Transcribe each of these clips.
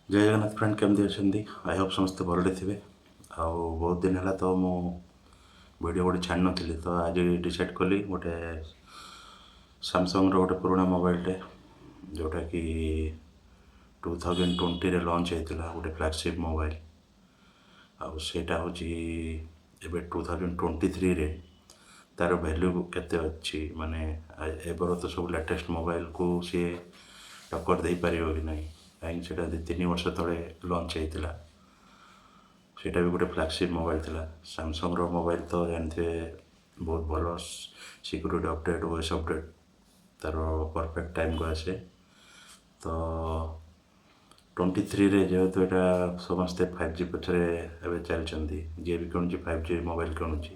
जय जगन्नाथ फ्रेंड केमती अच्छे आई होप समस्ते भलरे थे। बहुत दिन है तो मु वीडियो गोटे छाड़ नी तो आज डिसाइड कली गोटे सैमसंग गोटे पुराना मोबाइलटे जोटा कि 2020 रे लॉन्च होता गोटे फ्लैगशिप मोबाइल आटा हूँ एबे 2023 रे तार वैल्यू केते अच्छी माने एबर तो सब लेटेस्ट मोबाइल को सी टक्कर दे पार कि ना कहीं से 2-3 वर्ष तले लॉन्च होता सेटा भी गोटे फ्लैगशिप मोबाइल था सैमसंग मोबाइल तो जानते बहुत भल सिक्यूरीटी अपडेट वॉइस अपडेट तार परफेक्ट टाइम को आसे तो 23 रे जेहेतु यहाँ समस्ते 5G पछरे एवं चलती जी भी किणुची 5G मोबाइल किणुची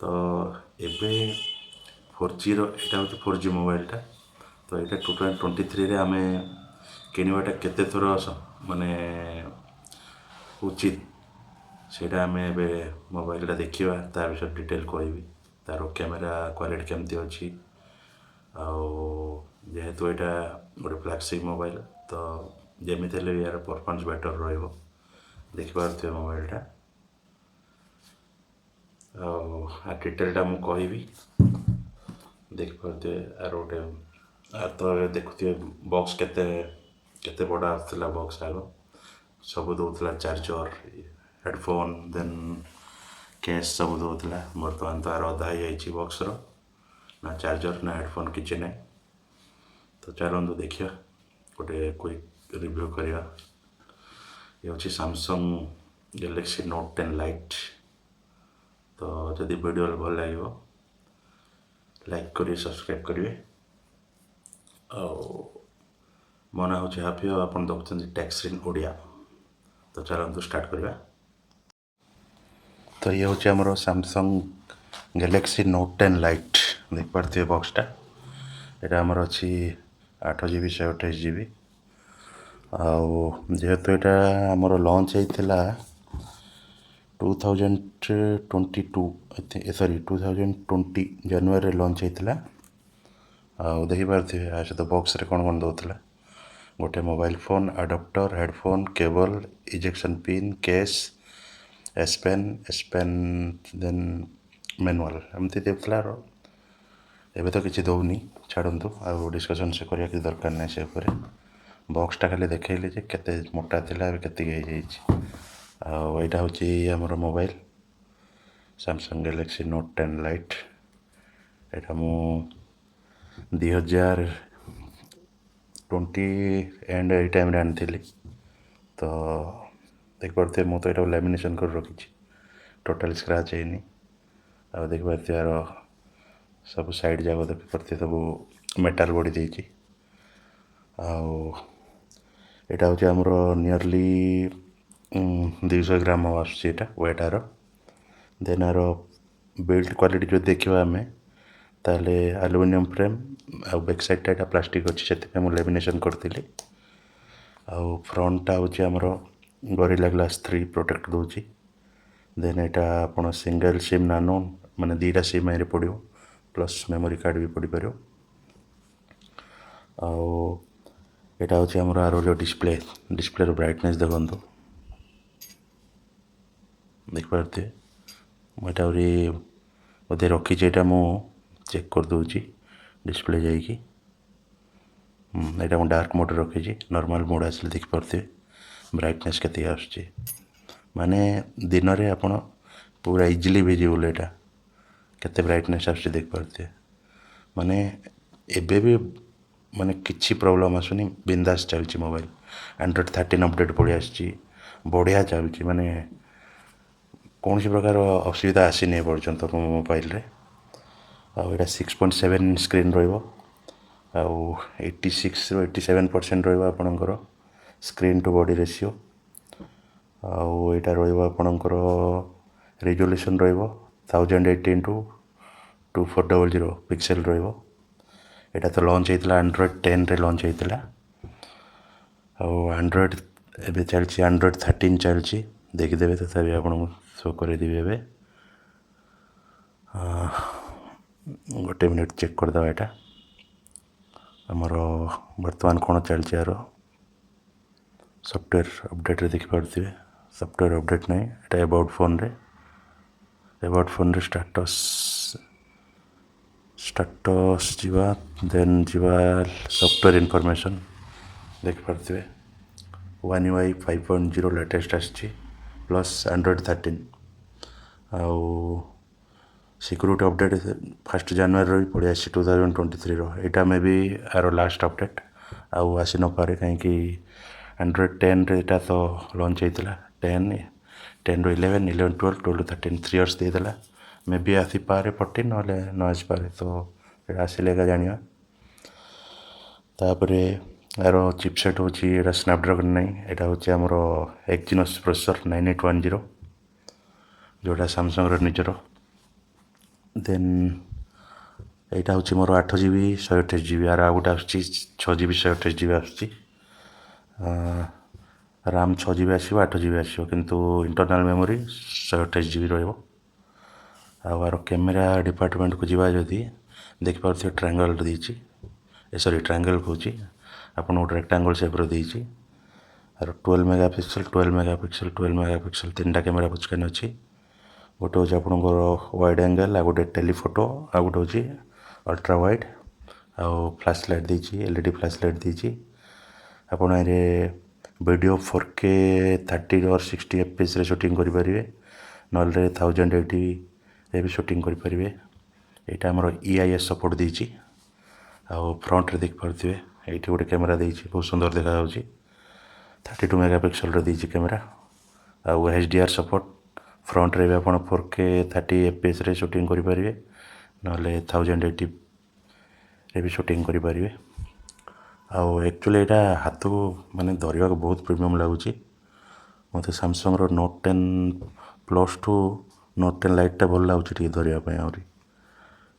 तो एबे 4G यहाँ हूँ 4G मोबाइलटा तो ये 2023 रे आमे किणवाटा केते थर माने उचित सेटा आम मोबाइलटा देखा ता विषय डिटेल कहबी तार कैमेरा क्वालिटी केमती अच्छी जेहेतु यहाँ गोटे फ्लैगशिप मोबाइल तो जमी यार परफॉर्मेंस बेटर रहिबो देखिपारे मोबाइलटा आ डिटेलटा मु कहबी देखिपारे आर गोटे तो देखुए बॉक्स केते केते बड़ा आसला बॉक्स आग सब दौला चार्जर हेडफोन देन केस सब दौला बर्तमान तो आर अधा ही बॉक्स ना चार्जर ना हेडफोन किसी ना तो चलते देखिए गोटे क्विक रिव्यू करवा ये हूँ सैमसंग गैलेक्सी नोट 10 लाइट तो जदि वीडियो भल लगे लाइक करिए सब्सक्राइब करिए मो ना हूँ हैप्पी आप देखते टेक श्रिन ओडिया तो चलते स्टार्ट करवा तो ये हूँ आमर सैमसंग गैलेक्सी नोट 10 लाइट देख पारे बॉक्सटा यहाँ आमर अच्छी 8GB 128GB जेहेतु यहाँ आमर लॉन्च होता 2022 सॉरी 2020 जनवरी लॉन्च होता देखिपारे आ सहित बॉक्स रे कौन कौन दौला गोटे mobile phone adapter headphone cable ejection pin case एसपेन देन मैनुअल एमती देता एबे तो किसी दौनी छाड़ू आ डिस्कसन से करवा कि दरकार नहीं से बॉक्सटा खाली देखली केते मोटा थिला केते यहाँ हूँ आमर mobile Samsung Galaxy note 10 light यहाँ मु 2020 एंड ये टाइम आनी तो देखिए मुझे तो यहाँ लैमिनेशन कर रखी टोटाल स्क्रैच है देखिए यार सब साइड जाक देखिए सब मेटाल बॉडी देती यहाँ हूँ आमर नियरली 200 ग्राम आसटा वेट आर देन आर बिल्ड क्वालिटी जो देखा आम ताले एल्युमिनियम फ्रेम आ बैक साइडटा यहाँ प्लास्टिक अच्छी से मुझे लेमिनेशन करी फ्रंटटा हूँ आमर गोरिल्ला ग्लास 3 प्रोटेक्ट दूची देन यहाँ आप सिंगल सिम नानो माने 2टा सिम ये पड़ो प्लस मेमोरी कार्ड भी पड़ पार यहाँ हूँ आमर आर जो डिस्प्ले ब्राइटनेस देखो देखिपारे मुझे बोधे रखी मु चेक कर दूची डिस्प्ले जाइए यहाँ डार्क मोड रखी नॉर्मल मोड आसे देखिपारे ब्राइटनेस के आसुची माने दिन में आप पूरा इजिली विजिबल यहाँ केते ब्राइटनेस आसुची देखिपारे माने एबे भी माने किसी प्रॉब्लम आसुनी बिंदास चलती मोबाइल एंड्रॉइड 13 अपडेट पड़ी आसी बढ़िया चलती माने कौन सी प्रकार असुविधा आसीनी पर्यंत मो मोबाइल रे आटा 6.7 स्क्रीन रईट 87% रपर स्क्रीन टू बॉडी रेशियो आईटा रपर रिजोल्यूशन र1080x2400 पिक्सेल यहाँ तो लॉन्च होता एंड्रॉइड 10 रे लॉन्च होता एंड्रॉइड एवं चलती एंड्रॉइड 13 चलती देखीदे तथापि आपको शो करदेवी ए गोटे मिनिट चेक करदे यहाँ आमर बर्तमान कौन चलती यार सॉफ्टवेयर अपडेट रे देखि पारथिबे सॉफ्टवेयर अपडेट नहीं एटा अबाउट फोन रे स्टेटस जीवा देन जीवा सॉफ्टवेयर इनफॉरमेशन देखि पारथिबे वन UI 5.0 लेटेस्ट आछि प्लस एंड्रॉइड 13 आउ सिक्योरिटी अपडेट 1 जनवरी पड़ी आसी 2023 यहाँ मे भी आर लास्ट अपडेट आउ आसी न पारे कहीं एंड्रॉइड 10 रे एटा तो लॉन्च होता 10 रू 11 11 12 12 13 3 इयर्स देदेला मे भी आसी पारे 14 ना न आसी पारे तो ये आसिले जाना तापरे यार चिपसेट हूँ स्नैपड्रैगन नहीं यहाँ हूँ आमर एक्जिनोस प्रोसेसर 9810 जोटा सैमसंग निजर देन यहाँ हूँ मोर 8GB 128GB यार गोटे आस 6GB 128GB आसूँ रैम 6GB आसो 8GB आसो किंतु इंटरनल मेमोरी 128GB रहार कैमेरा डिपार्टमेंट को जीवा जदि देखिपे ट्रायंगल देती सॉरी ट्रायंगल कौची आपन गोटे रेक्टांगल सेप रही आर 12 मेगापिक्सल 12 मेगापिक्सल 12 मेगापिक्सल 3टा कैमेरा पचकान अच्छी गोटे हूँ आप वाइड एंगल आ गोटे टेलीफोटो आ गोटे हूँ अल्ट्रा वाइड आउ फ्लैश लाइट देती LED फ्लैश लाइट देती आपड़ वीडियो 4K 30 और 60 FPS रे शूटिंग करेंगे ना 1080 रे भी शूटिंग करेंगे यहाँ आमर EIS सपोर्ट देती आउ फ्रंट रे देख पारे ये गोटे कैमेरा देती बहुत सुंदर देखा 32 मेगापिक्सल देती कैमेरा आउ HDR सपोर्ट फ्रंट रे भी आप 4K 30 FPS रे शूटिंग करेंगे ना 1080 रे भी शूटिंग करेंगे आउ एक्चुअली यहाँ हाथ को माने धरवा बहुत प्रीमियम लगुच मत Samsung Note 10 plus two Note 10 Lite टा भल लगुच धरवाई आहरी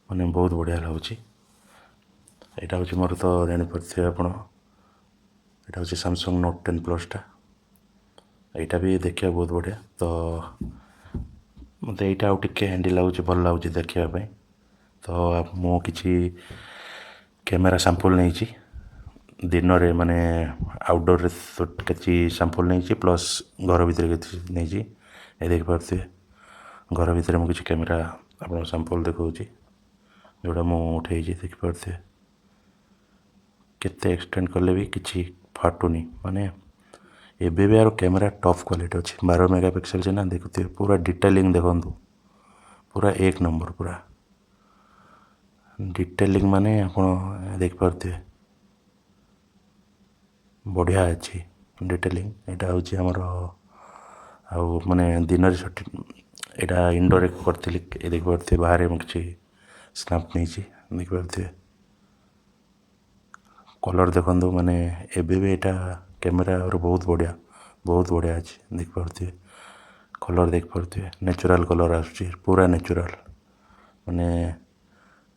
माने बहुत बढ़िया लगुच यहाँ हूँ मोर तो जानीपे आप यहाँ हूँ सैमसंग Note 10 प्लस टा यहाँ भी देखा बहुत बढ़िया तो मत यहाँ आउ टे हैंडी लगुच भल लगुच देखापी तो मु किसी कैमेरा सैंपल नहीं दिन रे माने आउटडोर रे किसी सैंपल नहीं प्लस घर भितर किसी नहीं ये देख पारे घर भितर मुझे कैमेरा आप सैंपल देखा जोड़ा मु उठे देखिपे केते एक्सटेंड कले भी किसी फाटुनी माने एबे भी यार कैमेरा टॉप क्वालिटी अच्छी 12 मेगापिक्सल से ना देखुए पूरा डिटेलिंग देखु पूरा एक नंबर पूरा डिटेलिंग माने आप देखिपे बढ़िया अच्छी डिटेलिंग यहाँ हूँ आमर आउ माने दिन यहाँ इंडोर करी देखिपे बाहर किसी स्नाप नहीं देखिपे कलर देखो माने एबे भी यहाँ कैमेरा और बहुत बढ़िया अच्छी देखिपे कलर देखिपे नेचुरल कलर आसूँ पूरा नेचुरल माने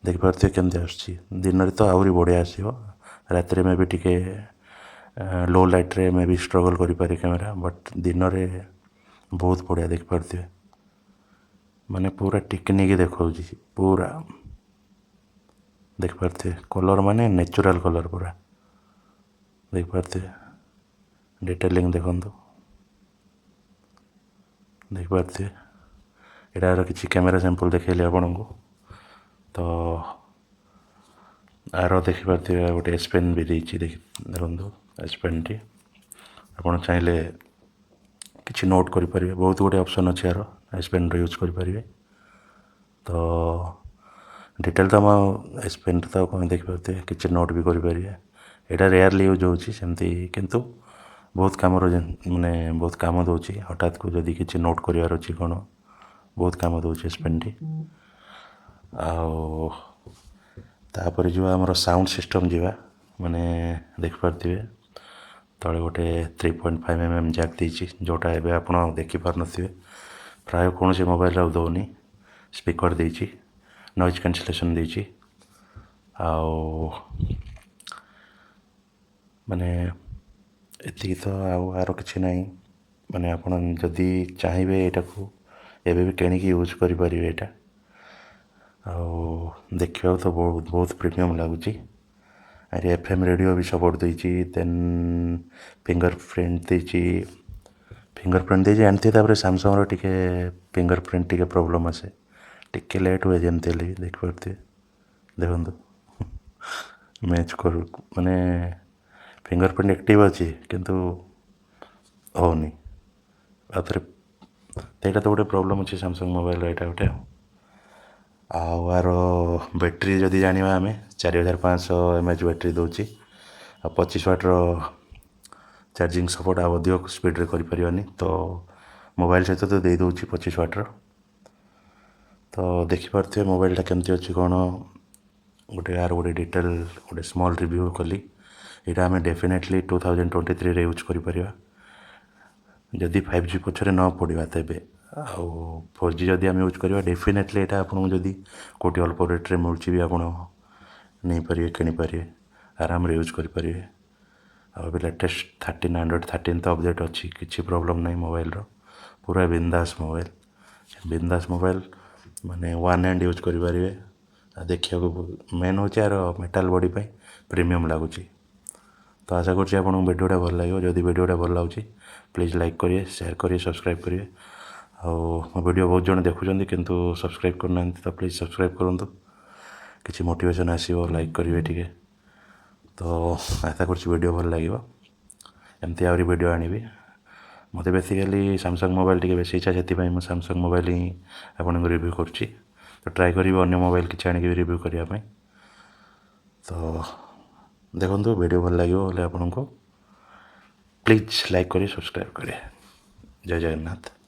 देखिपे केमती आसूँ दिन तो आहरी बढ़िया आसो रात में भी टिके लो लाइट रे में भी स्ट्रगल करि पारे कैमेरा बट दिन रे बहुत बढ़िया देखिपे माने पूरा टेक्निक देखा पूरा देखिपे कलर माने नेचुरल कलर पूरा देखिपे डिटेलिंग देखो देखिपे यहाँ किसी कैमेरा सैंपल देखली आपन को तो आर देखिपे गोटे एस पेन भी देखो एस पेन टी आप चाहिए किसी नोट करेंगे बहुत गुटे ऑप्शन अच्छे यार एस पेन यूज करेंगे तो डिटेल तो हम एस पेन तो कौन देखिपे किसी नोट भी करेंगे यहाँ रेयरली यूज होमती किंतु बहुत कम माने बहुत कम दूसरी हठात को जदि किसी नोट करार अच्छी कौन बहुत कम दूसरी एस पेन टी आपर जो आमर साउंड सिस्टम जीवा माने देखिपे तले गोटे 3.5mm जैक देती जोटा एवं आप देखिपार थे प्राय कौन से मोबाइल आउ दौनी स्पीकर देती नॉइज कैंसलेशन देती माने एति तो आर किसी ना माने आप जदि चाहिए यहाँ को एवं भी किणिकी यूज करेंगे यहाँ देखा तो बहुत प्रीमियम लगुच ଆରେ FM ରେଡ଼ିଓ ବି ସପୋର୍ଟ ଦେଇଛି। ଦେନ୍ ଫିଙ୍ଗର ପ୍ରିଣ୍ଟ ଦେଇଛି। ଜାଣିଥିବେ। ତାପରେ ସାମସଙ୍ଗର ଟିକେ ଫିଙ୍ଗର ପ୍ରିଣ୍ଟ ଟିକେ ପ୍ରୋବ୍ଲେମ୍ ଆସେ, ଟିକେ ଲେଟ୍ ହୁଏ ଯେମିତି ହେଲେ ବି ଦେଖିପାରୁଥିବେ। ଦେଖନ୍ତୁ ମ୍ୟାଚ୍ କରୁ ମାନେ ଫିଙ୍ଗର ପ୍ରିଣ୍ଟ ଆକ୍ଟିଭ୍ ଅଛି କିନ୍ତୁ ହେଉନି ଆଉ ଥରେ। ଏଇଟା ତ ଗୋଟେ ପ୍ରୋବ୍ଲେମ୍ ଅଛି ସାମସଙ୍ଗ ମୋବାଇଲର, ଏଇଟା ଗୋଟେ। ଆଉ ଆର ବ୍ୟାଟେରୀ ଯଦି ଜାଣିବା ଆମେ 4500 mAh ବ୍ୟାଟେରୀ ଦେଉଛି। ଆଉ 25W ଚାର୍ଜିଂ ସପୋର୍ଟ ଆଉ ଅଧିକ ସ୍ପିଡ଼ରେ କରିପାରିବାନି। ତ ମୋବାଇଲ ସହିତ ତ ଦେଇଦେଉଛି 25W। ତ ଦେଖିପାରୁଥିବେ ମୋବାଇଲଟା କେମିତି ଅଛି କ'ଣ। ଗୋଟେ ଆର ଗୋଟେ ଡିଟେଲ୍ ଗୋଟେ ସ୍ମଲ୍ ରିଭ୍ୟୁ କଲି। ଏଇଟା ଆମେ ଡେଫିନେଟଲି 2023ରେ ୟୁଜ୍ କରିପାରିବା ଯଦି 5G ପଛରେ ନ ପଡ଼ିବା ତେବେ। ଆଉ 4G ଯଦି ଆମେ ୟୁଜ୍ କରିବା ଡେଫିନେଟଲି ଏଇଟା ଆପଣଙ୍କୁ ଯଦି କେଉଁଠି ଅଳ୍ପ ରେଟ୍ରେ ମିଳୁଛି ବି ଆପଣ ନେଇପାରିବେ, କିଣିପାରିବେ, ଆରାମରେ ୟୁଜ୍ କରିପାରିବେ। ଆଉ ଏବେ ଲେଟେଷ୍ଟ 13 ତ ଅପଡ଼େଟ୍ ଅଛି, କିଛି ପ୍ରୋବ୍ଲେମ୍ ନାହିଁ ମୋବାଇଲର। ପୁରା ବିନ୍ଦାସ୍ ମୋବାଇଲ ମାନେ ୱାନ୍ ହ୍ୟାଣ୍ଡ ୟୁଜ୍ କରିପାରିବେ। ଆଉ ଦେଖିବାକୁ ମେନ୍ ହେଉଛି ଆର ମେଟାଲ୍ ବଡ଼ି ପାଇଁ ପ୍ରିମିୟମ୍ ଲାଗୁଛି। ତ ଆଶା କରୁଛି ଆପଣଙ୍କୁ ଭିଡ଼ିଓଟା ଭଲ ଲାଗିବ। ଯଦି ଭିଡ଼ିଓଟା ଭଲ ଲାଗୁଛି ପ୍ଲିଜ୍ ଲାଇକ୍ କରିବେ, ସେୟାର କରିବେ, ସବସ୍କ୍ରାଇବ୍ କରିବେ। ଆଉ ମୋ ଭିଡ଼ିଓ ବହୁତ ଜଣ ଦେଖୁଛନ୍ତି କିନ୍ତୁ ସବସ୍କ୍ରାଇବ୍ କରୁନାହାନ୍ତି, ତ ପ୍ଲିଜ୍ ସବସ୍କ୍ରାଇବ୍ କରନ୍ତୁ। କିଛି ମୋଟିଭେସନ୍ ଆସିବ, ଲାଇକ୍ କରିବେ ଟିକେ। ତ ଆଶା କରୁଛି ଭିଡ଼ିଓ ଭଲ ଲାଗିବ। ଏମିତି ଆହୁରି ଭିଡ଼ିଓ ଆଣିବି। ମୋତେ ବେସିକାଲି ସାମସଙ୍ଗ ମୋବାଇଲ ଟିକେ ବେଶୀ ଇଚ୍ଛା, ସେଥିପାଇଁ ମୁଁ ସାମସଙ୍ଗ ମୋବାଇଲ ହିଁ ଆପଣଙ୍କୁ ରିଭ୍ୟୁ କରୁଛି। ତ ଟ୍ରାଏ କରିବି ଅନ୍ୟ ମୋବାଇଲ କିଛି ଆଣିକି ରିଭ୍ୟୁ କରିବା ପାଇଁ। ତ ଦେଖନ୍ତୁ ଭିଡ଼ିଓ ଭଲ ଲାଗିବ ହେଲେ ଆପଣଙ୍କୁ ପ୍ଲିଜ୍ ଲାଇକ୍ କରି ସବସ୍କ୍ରାଇବ୍ କରିବେ। ଜୟ ଜଗନ୍ନାଥ।